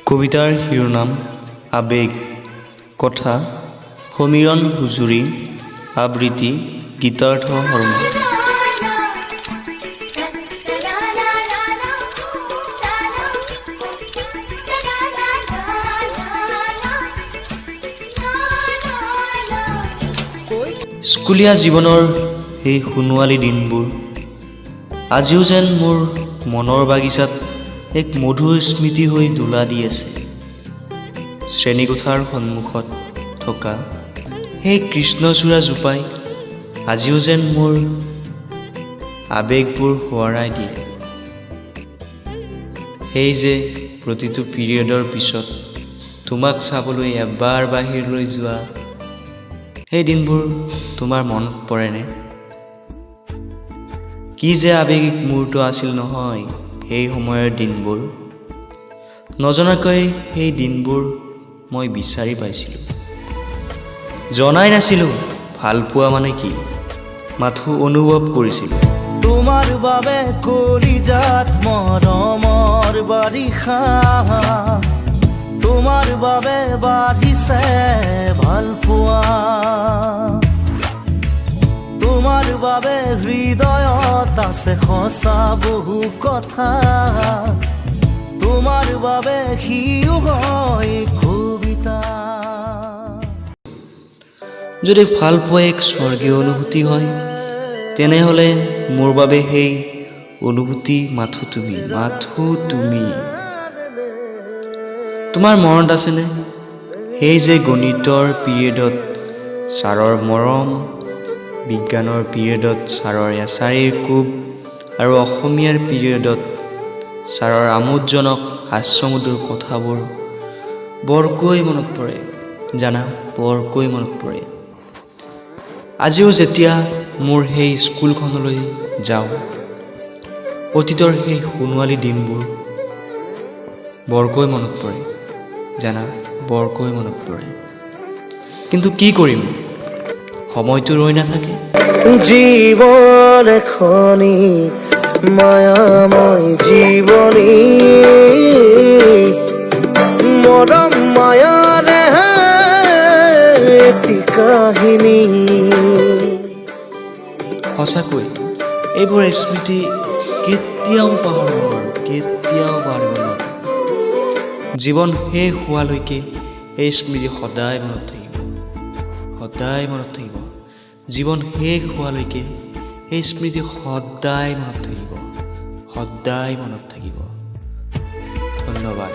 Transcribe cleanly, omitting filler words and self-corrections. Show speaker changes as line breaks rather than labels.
কবিতাৰ শিৰোনাম আবেগ, কথা সমীৰণ হুজুৰী, আবৃত্তি গীতাৰ্থ শৰ্মা। স্কুলীয়া জীৱনৰ সেই সোণোৱালী দিনবোৰ আজিও যেন মোৰ মনৰ বাগিচাত এক মধুৰ স্মৃতি হৈ দোলা দি আছে। শ্ৰেণীকোঠাৰ সন্মুখত থকা সেই কৃষ্ণচূড়া জোপাই আজিও যেন মোৰ আবেগবোৰ সোঁৱৰাই দিয়ে। সেই যে প্ৰতিটো পিৰিয়ডৰ পিছত তোমাক চাবলৈ এবাৰ বাহিৰলৈ যোৱা সেই দিনবোৰ তোমাৰ মনত পৰেনে? কি যে আৱেগিক মুহূৰ্ত আছিল নহয় সেই সময়ৰ দিনবোৰ। নজনাকৈ সেই দিনবোৰ মই বিচাৰি পাইছিলোঁ। জনাই নাছিলোঁ ভাল পোৱা মানে কি, মাথো অনুভৱ কৰিছিলোঁ।
তোমাৰ বাবে কলিজাত মৰমৰ বাৰিষা, তোমাৰ বাবে বাঢ়িছে ভাল পোৱা, তোমাৰ বাবে হৃদয়ত আছে সঁচা বহু কথা, তোমাৰ বাবে সিও হয় কবিতা।
যদি ভাল পোৱা এক স্বৰ্গীয় অনুভূতি হয় তেনেহ'লে মোৰ বাবে সেই অনুভূতি মাথো তুমি। তোমাৰ মনত আছেনে সেই যে গণিতৰ পিৰিয়ডত ছাৰৰ মৰম, বিজ্ঞানৰ পিৰিয়ডত ছাৰৰ এচাৰিৰ কোব আৰু অসমীয়াৰ পিৰিয়ডত ছাৰৰ আমোদজনক হাস্যমধুৰ কথাবোৰ বৰকৈ মনত পৰে জানা, বৰকৈ মনত পৰে। আজিও যেতিয়া মোৰ সেই স্কুলখনলৈ যাওঁ অতীতৰ সেই সোণোৱালী দিনবোৰ বৰকৈ মনত পৰে জানা, বৰকৈ মনত পৰে। কিন্তু কি কৰিম, সময়টো ৰৈ নাথাকে।
জীৱন এখনি মায়াময় জীৱনী, মৰম মায়াৰে এটি কাহিনী।
সঁচাকৈ এইবোৰ স্মৃতি কেতিয়াও পাহৰিব নোৱাৰোঁ, কেতিয়াও পাহৰিব নোৱাৰোঁ। জীৱন শেষ হোৱালৈকে এই স্মৃতি সদায় মনত থাকিব, সদায় মনত থাকিব। জীৱন শেষ হোৱালৈকে এই স্মৃতি সদায় মনত থাকিব, সদায় মনত থাকিব। ধন্যবাদ।